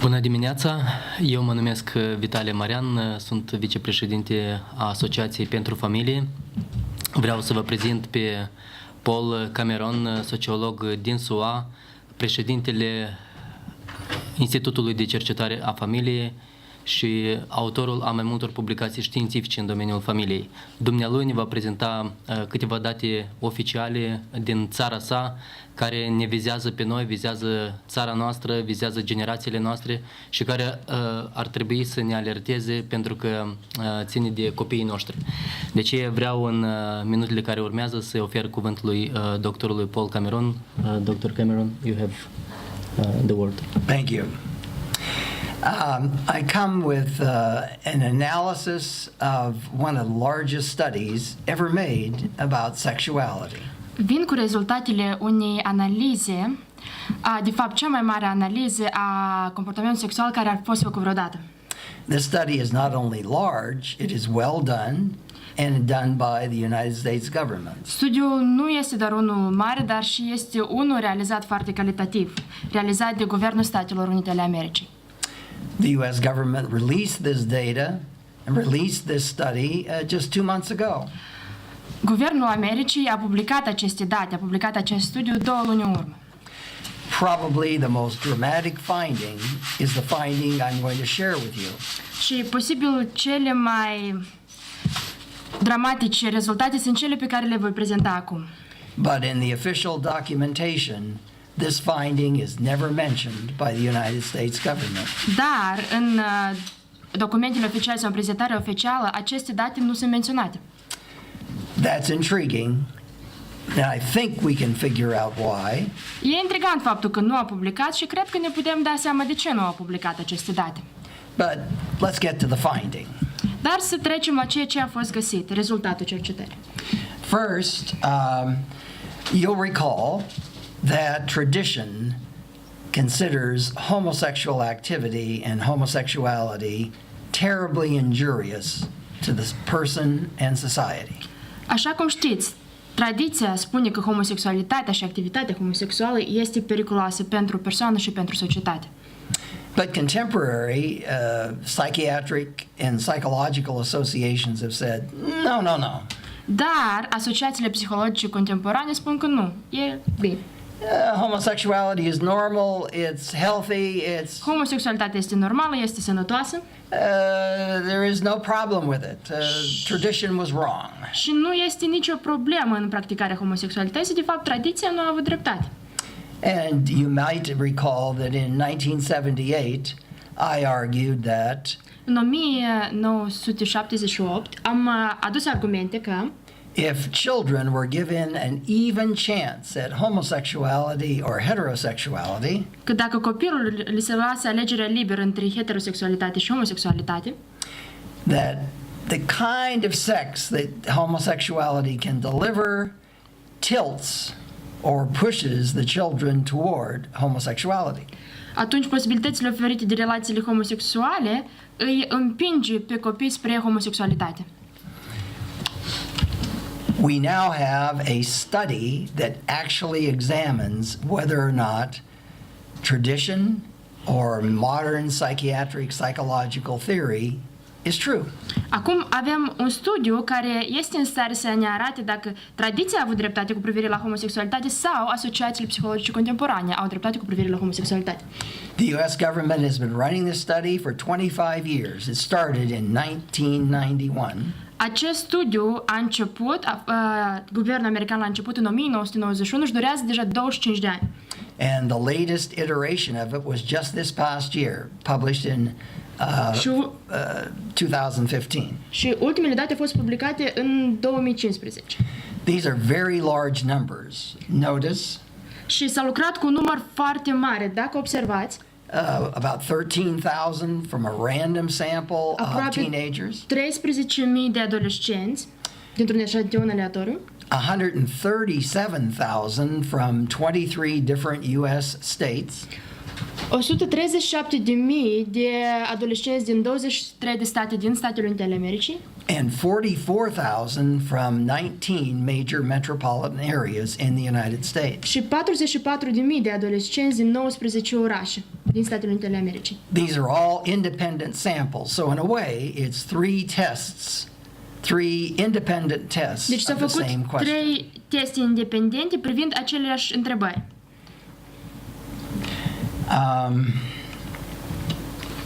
Bună dimineața! Eu mă numesc Vitale Marian, sunt vicepreședinte a Asociației pentru Familie. Vreau să vă prezint pe Paul Cameron, sociolog din SUA, președintele Institutului de Cercetare a Familiei și autorul a mai multor publicații științifice în domeniul familiei. Dumnealui ne va prezenta câteva date oficiale din țara sa, care ne vizează pe noi, vizează țara noastră, vizează generațiile noastre și care ar trebui să ne alerteze pentru că ține de copiii noștri. De ce vreau în minutele care urmează să ofer cuvântul lui doctorului Paul Cameron. Dr. Cameron, you have the word. Thank you. I come with an analysis of one of the largest studies ever made about sexuality. Vin cu rezultatele unei analize, de fapt cea mai mare analiză a comportamentului sexual care a fost făcută vreodată. This study is not only large, it is well done and done by the United States government. Studiul nu este doar unul mare, dar și este unul realizat foarte calitativ, realizat de Guvernul Statelor Unite ale Americii. The U.S. government released this data and released this study just 2 months ago. Guvernul Americii a publicat aceste date, a publicat acest studiu 2 luni în urmă. Probably the most dramatic finding is the finding I'm going to share with you. Și posibil cele mai dramatice rezultate sunt cele pe care le voi prezenta acum. But in the official documentation, this finding is never mentioned by the United States government. Dar în documentele oficiale sau în prezentarea oficială, aceste date nu sunt menționate. That's intriguing, and I think we can figure out why. E intrigant faptul că nu a publicat și cred că ne putem da seama de ce nu a publicat aceste date. But let's get to the finding. Dar să trecem la ceea ce a fost găsit, rezultatul cercetării. First, you'll recall that tradition considers homosexual activity and homosexuality terribly injurious to the person and society. Așa cum știți, tradiția spune că homosexualitatea și activitatea homosexuală este periculoasă pentru persoană și pentru societate. But contemporary psychiatric and psychological associations have said, no. Dar asociațiile psihologice contemporane spun că nu, e bine. Homosexuality is normal, it's healthy, it's... Homosexualitatea este normală, este sănătoasă. There is no problem with it. Tradition was wrong. Și nu este nicio problemă în practicarea homosexualității, de fapt tradiția nu a avut dreptate. And you might recall that in 1978 I argued that în 1978 am adus argumente că if children were given an even chance at homosexuality or heterosexuality, că dacă copilul li se lasă alegerea liberă între heterosexualitate și homosexualitate, that the kind of sex that homosexuality can deliver tilts or pushes the children toward homosexuality. Atunci posibilitățile oferite de relațiile homosexuale îi împinge pe copii spre homosexualitate. We now have a study that actually examines whether or not tradition or modern psychiatric psychological theory is true. Acum avem un studiu care este în stare să ne arate dacă tradiția a avut dreptate cu privire la homosexualitate sau asociațiile psihologice contemporane au dreptate cu privire la homosexualitate. The U.S. government has been running this study for 25 years. It started in 1991. Acest studiu a început, guvernul american l-a început în 1991 și durează deja 25 de ani. And the latest iteration of it was just this past year, published in 2015. Și ultimele date au fost publicate în 2015. These are very large numbers. Notice. Și s-a lucrat cu un număr foarte mare. Dacă observați, about 13,000 from a random sample of teenagers. 13.000 de adolescenți dintr-un eșantion aleatoriu. 137,000 from 23 different U.S. states. 137.000 de adolescenți din 23 de state din Statele Unite ale Americii. and 44,000 from 19 major metropolitan areas in the United States. Și 44.000 de adolescenți din 19 orașe din Statele Unite ale Americii. These are all independent samples. So in a way, it's three independent tests Deci s-au of the făcut same question. 3 teste independente privind aceleași întrebări.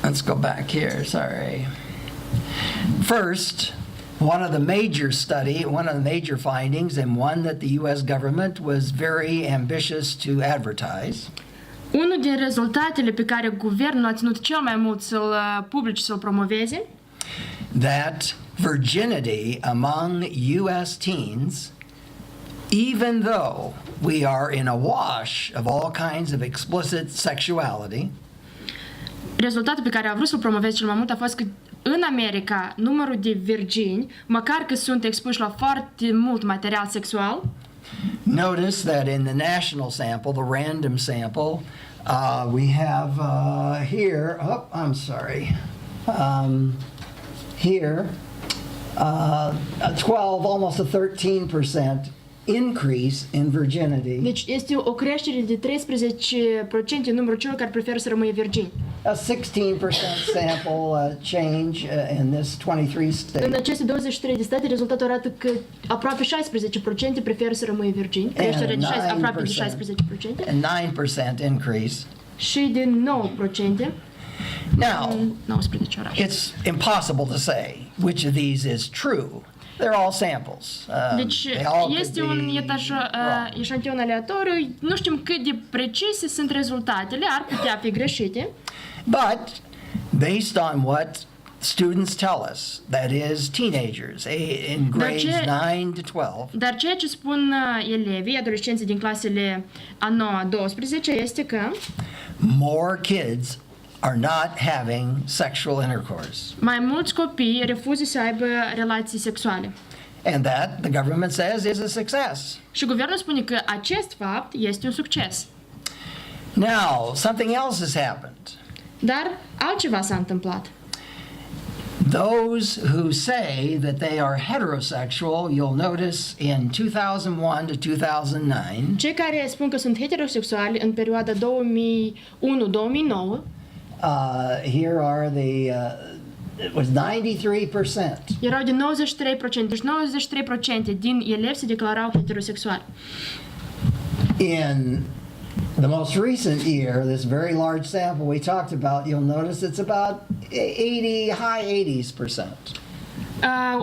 Let's go back here, sorry. First, one of the major findings, and one that the U.S. government was very ambitious to advertise, Unul din rezultatele pe care guvernul a ținut cel mai mult să-l publice, să-l promoveze, that virginity among U.S. teens, even though we are in a wash of all kinds of explicit sexuality, rezultatul pe care a vrut să-l promoveze cel mai mult a fost că în America numărul de virgini, măcar că sunt expuși la foarte mult material sexual, notice that in the national sample, the random sample, we have here, here, 12, almost a 13% increase in virginity. deci este o creștere de 13% în numărul celor care preferă să rămâie virgini. A 16% sample change in this 23 În states. aceste 23 de state, rezultatul arată că aproape 16% preferă să rămâie virgini, creștere de aproape de 16%, And 9% increase. și de 9% Now, în 19 orașe. it's impossible to say which of these is true. They're all samples. Deci They all could este un be wrong. eșantion aleatoriu, nu știm cât de precise sunt rezultatele, ar putea fi greșite, But based on what students tell us, that is teenagers in grades 9 to 12, dar ceea ce spun elevii, adolescenții din clasele a 9-12, este că more kids are not having sexual intercourse. mai mulți copii refuză să aibă relații sexuale. And that, the government says, is a success. Și guvernul spune că acest fapt este un succes. Now, something else has happened. Dar altceva s-a întâmplat. Those who say that they are heterosexual, you'll notice in 2001 to 2009, Cei care spun că sunt heterosexuali în perioada 2001-2009, here are it was 93%. erau de 93%, deci 93% din elevi se declarau heterosexuali. In the most recent year, this very large sample we talked about, you'll notice it's about 80, high 80%.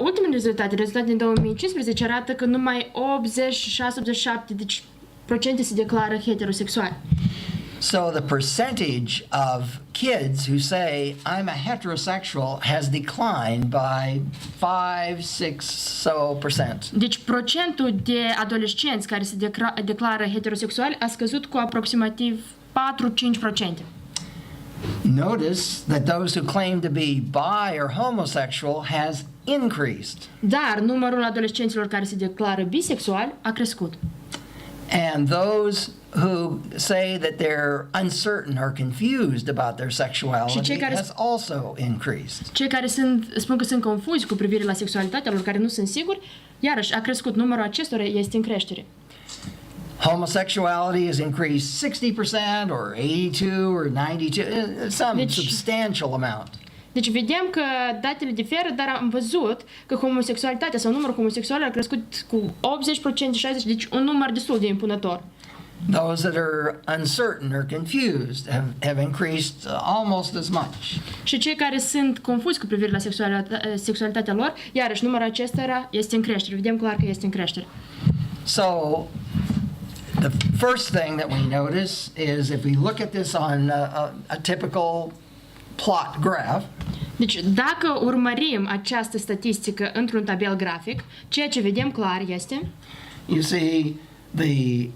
Ultimele rezultate din 2015 arată că numai 86-87% deci procente se declară heterosexuali. So the percentage of kids who say I'm a heterosexual has declined by 5-6%. Deci procentul de adolescenți care se declară heterosexuali a scăzut cu aproximativ 4-5%. Notice that those who claim to be bi or homosexual has increased. Dar numărul adolescenților care se declară bisexuali a crescut. And those who say that they're uncertain or confused about their sexuality has also increased. Cei care spun că sunt confuzi cu privire la sexualitatea lor, care nu sunt siguri, iarăși a crescut. Numărul acestora este în creștere. Homosexuality has increased 60% or 82 or 92, some substantial amount. Deci vedem că datele diferă, dar am văzut că homosexualitatea sau numărul homosexualilor a crescut cu 80%, 60%, deci un număr destul de impunător. Those that are uncertain or confused have increased almost as much. Și cei care sunt confuzi cu privire la sexualitatea lor, iarăși numărul acestora este în creștere. Vedem clar că este în creștere. So the first thing that we notice is if we look at this on a typical plot graph, deci, dacă urmărim această statistică într-un tabel grafic, ceea ce vedem clar este, you see the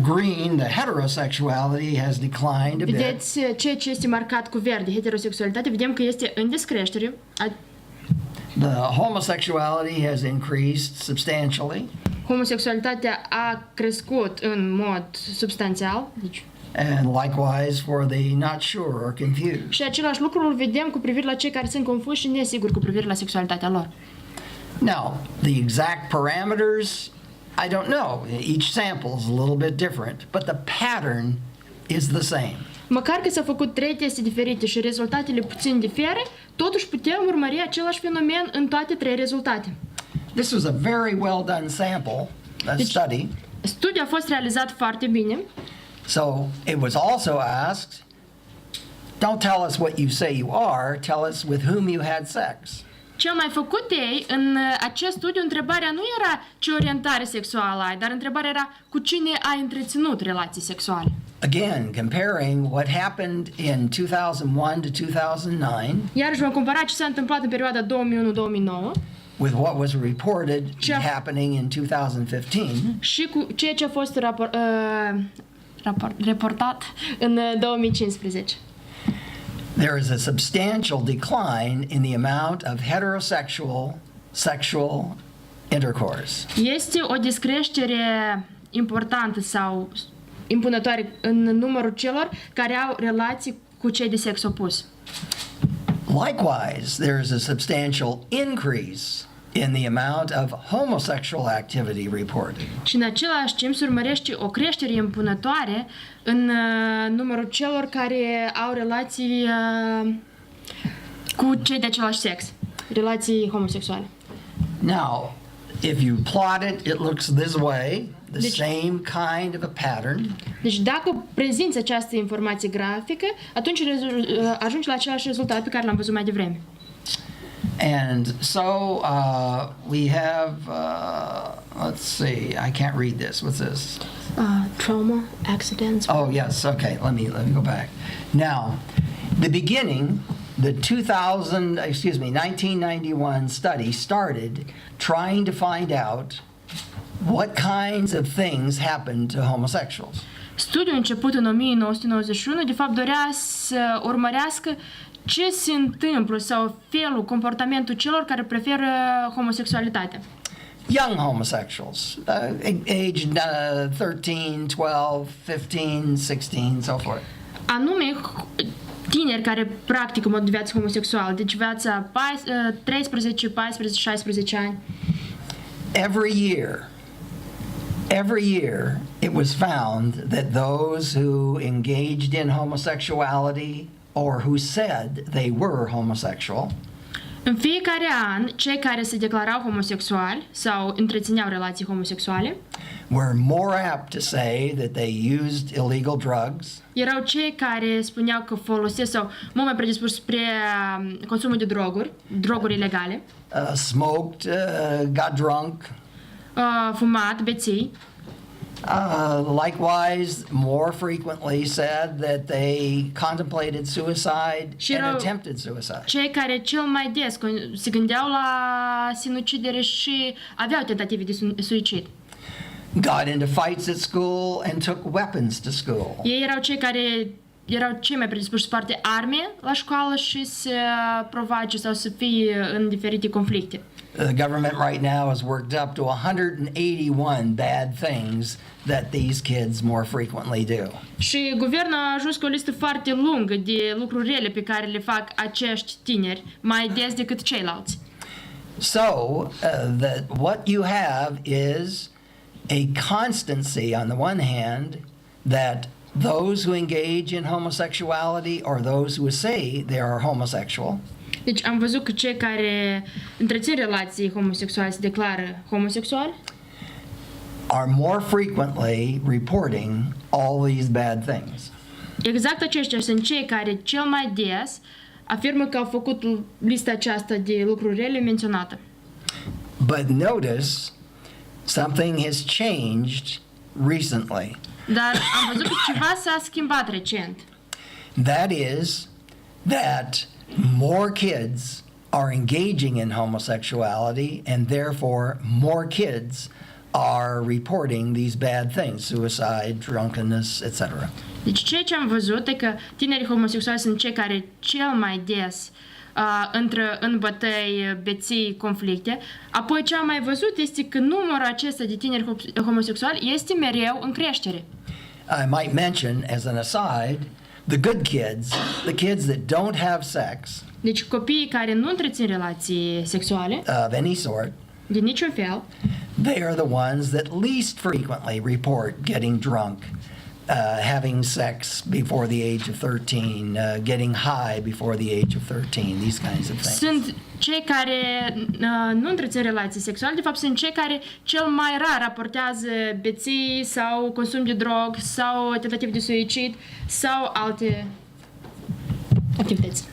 green, the heterosexuality has declined a bit. vedeți ceea ce este marcat cu verde, heterosexualitate, vedem că este în descreștere. The homosexuality has increased substantially. Homosexualitatea a crescut în mod substanțial, deci and likewise for the not sure or confused. Și același lucru îl vedem cu privire la cei care sunt confuși și nesiguri cu privire la sexualitatea lor. Now, the exact parameters, I don't know. Each sample is a little bit different, but the pattern is the same. Măcar că s-au făcut 3 teste diferite și rezultatele puțin difere, totuși putem urmări același fenomen în toate 3 rezultate. This was a very well done sample, study. Studiul a fost realizat foarte bine. So it was also asked, don't tell us what you say you are, tell us with whom you had sex. Cel mai făcut ei în acest studiu, întrebarea nu era ce orientare sexuală ai, dar întrebarea era cu cine ai întreținut relații sexuale. Again, comparing what happened in 2001 to 2009 Iarăși vom compara ce s-a întâmplat în perioada 2001-2009 with what was reported happening in 2015. și cu ceea ce a fost reportat în 2015. There is a substantial decline in the amount of heterosexual sexual intercourse. Este o descreștere importantă sau impunătoare în numărul celor care au relații cu cei de sex opus. Likewise, there is a substantial increase in the amount of homosexual activity reported. Și în același timp se urmărește o creștere impunătoare în numărul celor care au relații cu cei de același sex, relații homosexuale. Now, if you plot it, it looks this way, the same kind of a pattern. Deci dacă prezinți această informație grafică, atunci ajungi la același rezultat pe care l-am văzut mai devreme. And so we have, let's see, I can't read this. What's this? Trauma, accidents. Oh, yes. Okay. Let me go back. Now, the beginning, the 1991 study started trying to find out what kinds of things happened to homosexuals. Studiul început în 1991, de fapt, dorea să urmărească ce se întâmplă sau felul, comportamentul celor care preferă homosexualitatea. Young homosexuals, aged 13, 12, 15, 16, so forth. Anume, tineri care practică mod de viață homosexual, deci viața 13, 14, 16 ani. Every year, it was found that those who engaged in homosexuality or who said they were homosexual În fiecare an, cei care se declarau homosexuali sau întrețineau relații homosexuale were more apt to say that they used illegal drugs, erau cei care spuneau că folosesc sau mult mai predispuși spre consumul de droguri ilegale, smoked, got drunk, fumat, beții. Likewise, more frequently said that they contemplated suicide and attempted suicide. Cei care cel mai des se gândeau la sinucidere și aveau tentative de suicid. Got into fights at school and took weapons to school. Ei erau cei care erau cei mai predispuși să poarte arme la școală și să provoace sau să fie în diferite conflicte. The government right now has worked up to 181 bad things that these kids more frequently do. Și guvernul a ajuns cu o listă foarte lungă de lucruri rele pe care le fac acești tineri mai des decât ceilalți. So, that what you have is a constancy on the one hand that those who engage in homosexuality or those who say they are homosexual Deci am văzut că cei care întrețin relații homosexuale se declară homosexuali are more frequently reporting all these bad things. Exact aceștia sunt cei care cel mai des afirmă că au făcut lista aceasta de lucruri rele menționată. But notice something has changed recently. Dar am văzut că ceva s-a schimbat recent. That is that more kids are engaging in homosexuality and therefore more kids are reporting these bad things, suicide, drunkenness, etc. Deci ceea ce am văzut e că tinerii homosexuali sunt cei care cel mai des intră în bătăi, beții, conflicte. Apoi ce am mai văzut este că numărul acesta de tineri homosexuali este mereu în creștere. I might mention, as an aside, the good kids, the kids that don't have sex Deci copiii care nu întrețin relații sexuale, of any sort, de niciun fel, they are the ones that least frequently report getting drunk, having sex before the age of 13, getting high before the age of 13, these kinds of things. sunt cei care nu întrețin relații sexuale, de fapt sunt cei care cel mai rar raportează beții sau consum de drog sau tentative de suicid sau alte activități.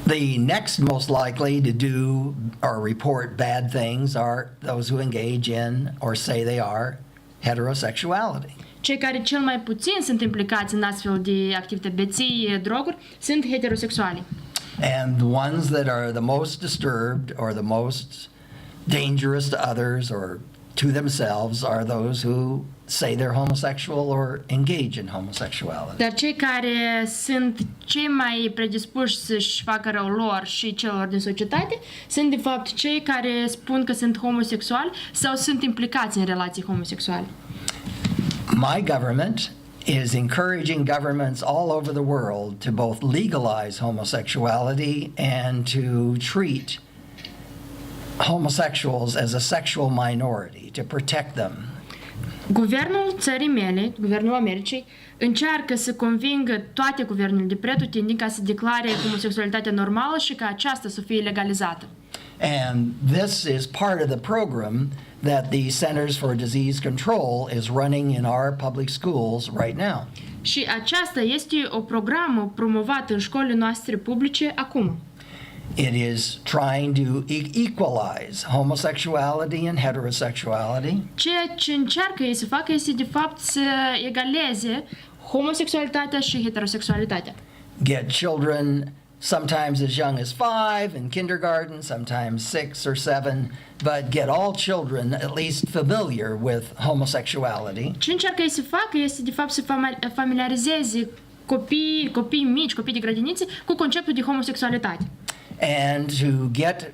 The next most likely to do or report bad things are those who engage in or say they are heterosexuality. Cei care cel mai puțin sunt implicați în astfel de activități, beții, droguri, sunt heterosexuali. And the ones that are the most disturbed or the most dangerous to others or to themselves are those who say they're homosexual or engage in homosexuality. Dar cei care sunt cei mai predispuși să-și facă rău lor și celor din societate sunt de fapt cei care spun că sunt homosexuali sau sunt implicați în relații homosexuale. My government is encouraging governments all over the world to both legalize homosexuality and to treat homosexuals as a sexual minority, to protect them. Guvernul țării mele, Guvernul Americii, încearcă să convingă toate guvernele de pretutindeni ca să declare homosexualitatea normală și ca aceasta să fie legalizată. And this is part of the program that the Centers for Disease Control is running in our public schools right now. Și aceasta este o programă promovată în școlile noastre publice acum. It is trying to equalize homosexuality and heterosexuality. Ceea ce încearcă ei să facă este de fapt să egaleze homosexualitatea și heterosexualitatea. Get children sometimes as young as 5 in kindergarten, sometimes 6 or 7, but get all children at least familiar with homosexuality. Ce încearcă ei să facă este de fapt să familiarizeze copii mici, copii de grădiniță cu conceptul de homosexualitate. And to get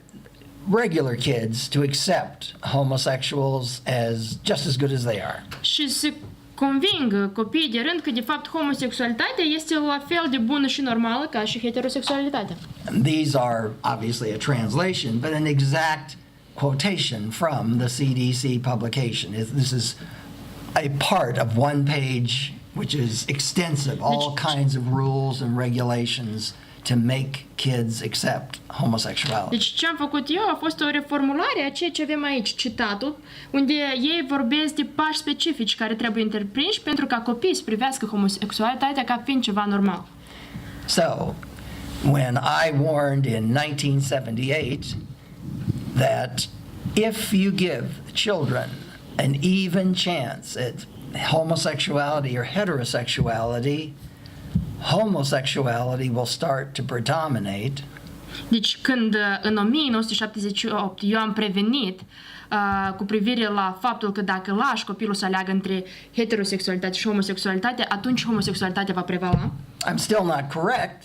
regular kids to accept homosexuals as just as good as they are. Și să convingă copiii de rând că de fapt homosexualitatea este la fel de bună și normală ca și heterosexualitatea. These are obviously a translation, but an exact quotation from the CDC publication. This is a part of one page which is extensive, all kinds of rules and regulations to make kids accept homosexuality. Deci ce am făcut eu a fost o reformulare a ceea ce avem aici, citatul, unde ei vorbesc de pași specifici care trebuie întreprinși pentru ca copiii să privească homosexualitatea ca fiind ceva normal. So, when I warned in 1978 that if you give children an even chance at homosexuality or heterosexuality, homosexuality will start to predominate. Deci când în 1978 eu am prevenit cu privire la faptul că dacă lași copilul să aleagă între heterosexualitate și homosexualitate, atunci homosexualitatea va prevala. I'm still not correct.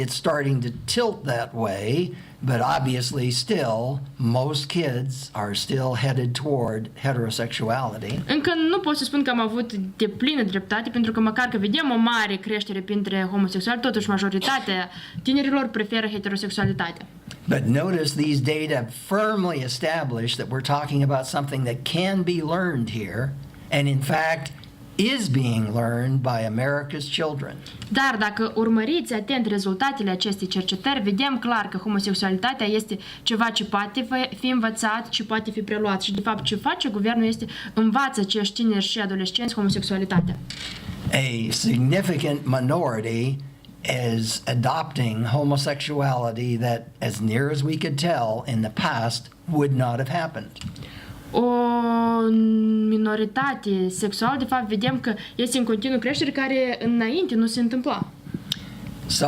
It's starting to tilt that way, but obviously still most kids are still headed toward heterosexuality. Încă nu pot să spun că am avut deplină dreptate, pentru că măcar că vedem o mare creștere printre homosexuali, totuși majoritatea tinerilor preferă heterosexualitatea. But notice these data have firmly established that we're talking about something that can be learned here, and in fact is being learned by America's children. Dar dacă urmăriți atent rezultatele acestei cercetări, vedem clar că homosexualitatea este ceva ce poate fi învățat, ce poate fi preluat. Și de fapt ce face guvernul este învață acești tineri și adolescenți homosexualitatea. A significant minority is adopting homosexuality that, as near as we could tell in the past, would not have happened. O minoritate sexuală, de fapt, vedem că este în continuu creștere care înainte nu se întâmpla. So,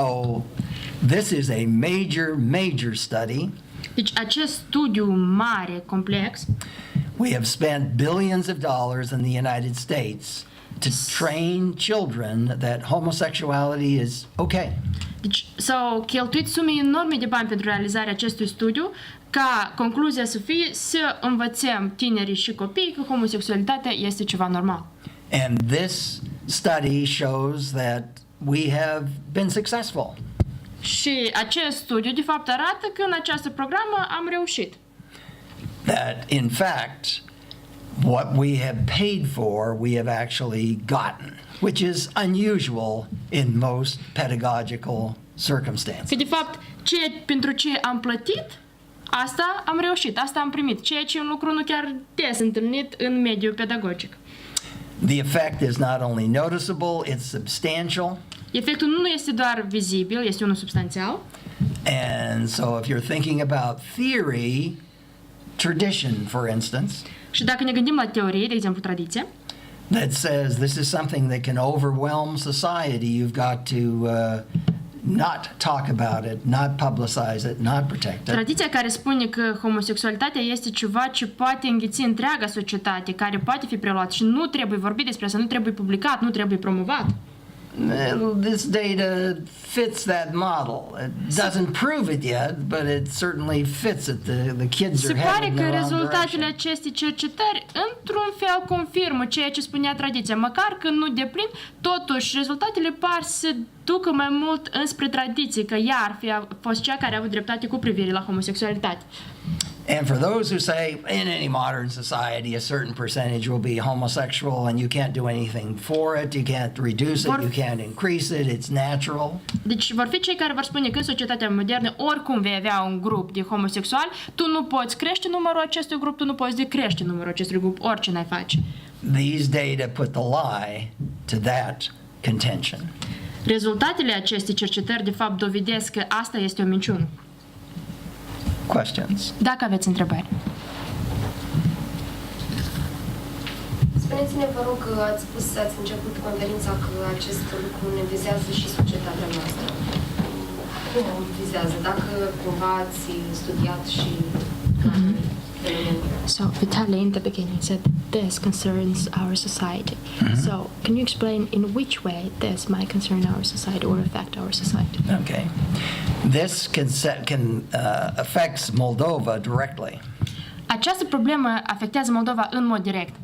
this is a major study. Deci acest studiu mare, complex, We have spent billions of dollars in the United States to train children that homosexuality is okay. deci s-au cheltuit sume enorme de bani pentru realizarea acestui studiu, ca concluzia să fie să învățăm tinerii și copiii că homosexualitatea este ceva normal. And this study shows that we have been successful. Și acest studiu, de fapt, arată că în această programă am reușit. That, in fact, what we have paid for, we have actually gotten, which is unusual in most pedagogical circumstances. Că, de fapt, pentru ce am plătit, asta am reușit, asta am primit, ceea ce e un lucru nu chiar des întâlnit în mediul pedagogic. The effect is not only noticeable, it's substantial. Efectul nu este doar vizibil, este unul substanțial. And so if you're thinking about theory, tradition, for instance, Și dacă ne gândim la teorie, de exemplu tradiție, that says this is something that can overwhelm society, you've got to not talk about it, not publicize it, not protect it. tradiția care spune că homosexualitatea este ceva ce poate înghiți întreaga societate, care poate fi preluat și nu trebuie vorbit despre asta, nu trebuie publicat, nu trebuie promovat. This data fits that model. It doesn't prove it yet, but it certainly fits it. The kids Se are pare headed in că the wrong rezultatele direction. acestei cercetări într-un fel confirmă ceea ce spunea tradiția, măcar că nu deplin, totuși rezultatele par să ducă mai mult înspre tradiție, că ea ar fi fost cea care a avut dreptate cu privire la homosexualitate. And for those who say in any modern society a certain percentage will be homosexual and you can't do anything for it, you can't reduce it, you can't increase it, it's natural. Deci vor fi cei care vor spune că în societatea modernă oricum vei avea un grup de homosexuali, tu nu poți crește numărul acestui grup, tu nu poți decrește numărul acestui grup, orice n-ai face. These data put the lie to that contention. Rezultatele acestei cercetări de fapt dovedesc că asta este o minciună. Questions? Dacă aveți întrebări. Spuneți-ne, vă rog, că ați spus, ați început conferința că acest lucru ne vizează și societatea noastră. Cum o vizează? Dacă cumva ați studiat și So Vitaly in the beginning said this concerns our society. So can you explain in which way this might concern our society or affect our society? Okay. This affects Moldova directly. Această problemă afectează Moldova în mod direct.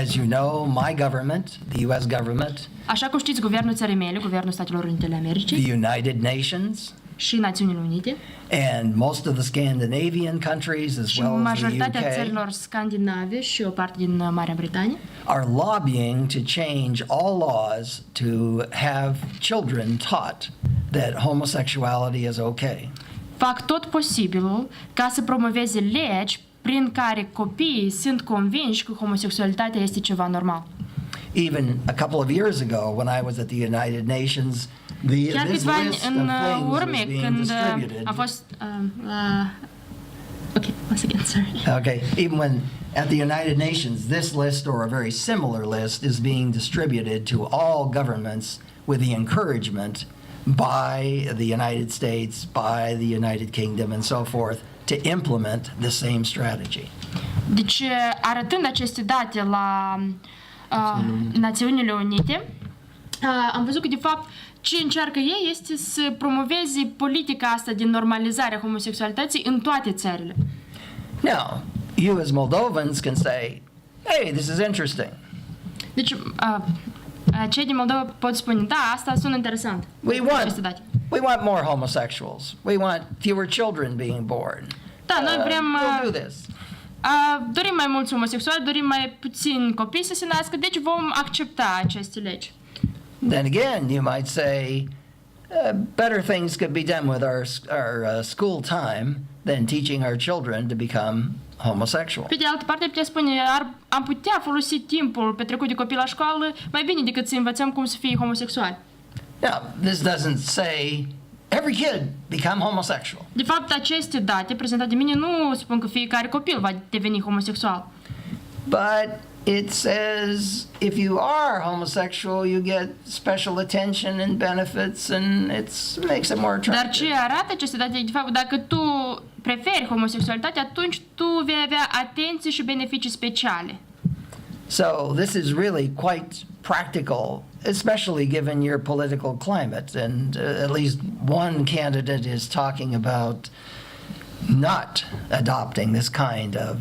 As you know, my government, the U.S. government, Așa cum știți, guvernul țării mele, Guvernul Statelor Unite ale Americii the United Nations, și Națiunile Unite and most of the Scandinavian countries, as și well as the majoritatea UK, țărilor scandinave și o parte din Marea Britanie are lobbying to change all laws to have children taught that homosexuality is okay. fac tot posibilul ca să promoveze legi prin care copiii sunt convinși că homosexualitatea este ceva normal. Even a couple of years ago, when I was at the United Nations, Chiar this câțiva ani list of în things was urme, being când distributed. a fost la... Ok, once again, sorry. Okay, even when at the United Nations, this list or a very similar list is being distributed to all governments with the encouragement by the United States, by the United Kingdom, and so forth, to implement the same strategy. Deci, arătând aceste date la Națiunile Unite, am văzut că, de fapt, ce încearcă ei este să promoveze politica asta de normalizare a homosexualității în toate țările. Now, you as Moldovans can say, hey, this is interesting. Deci, cei din Moldova pot spune, da, asta sună interesant. Aceste date. We want more homosexuals. We want fewer children being born. Da, noi vrem... We'll do this. dorim mai mulți homosexuali, dorim mai puțini copii să se nască, deci vom accepta aceste legi. Then again, you might say, better things could be done with our school time than teaching our children to become homosexual. Pe de altă parte, putea spune, am putea folosi timpul petrecut de copii la școală mai bine decât să învățăm cum să fie homosexuali. Now, this doesn't say every kid become homosexual. De fapt, aceste date prezentate de mine nu spun că fiecare copil va deveni homosexual. But it says if you are homosexual, you get special attention and benefits, and it makes it more attractive. Dar ce arată aceste date? De fapt, dacă tu preferi homosexualitatea, atunci tu vei avea atenție și beneficii speciale. So this is really quite practical, especially given your political climate. And at least one candidate is talking about not adopting this kind of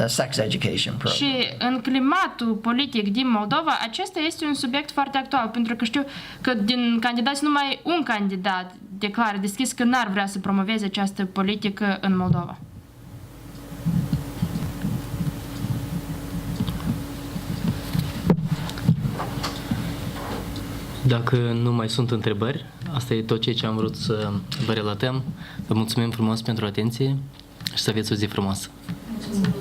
sex education program. Și în climatul politic din Moldova, acesta este un subiect foarte actual, pentru că știu că din candidați numai un candidat declară deschis că n-ar vrea să promoveze această politică în Moldova. Dacă nu mai sunt întrebări, asta e tot ce am vrut să vă relatăm. Vă mulțumim frumos pentru atenție și să aveți o zi frumoasă. Mulțumim.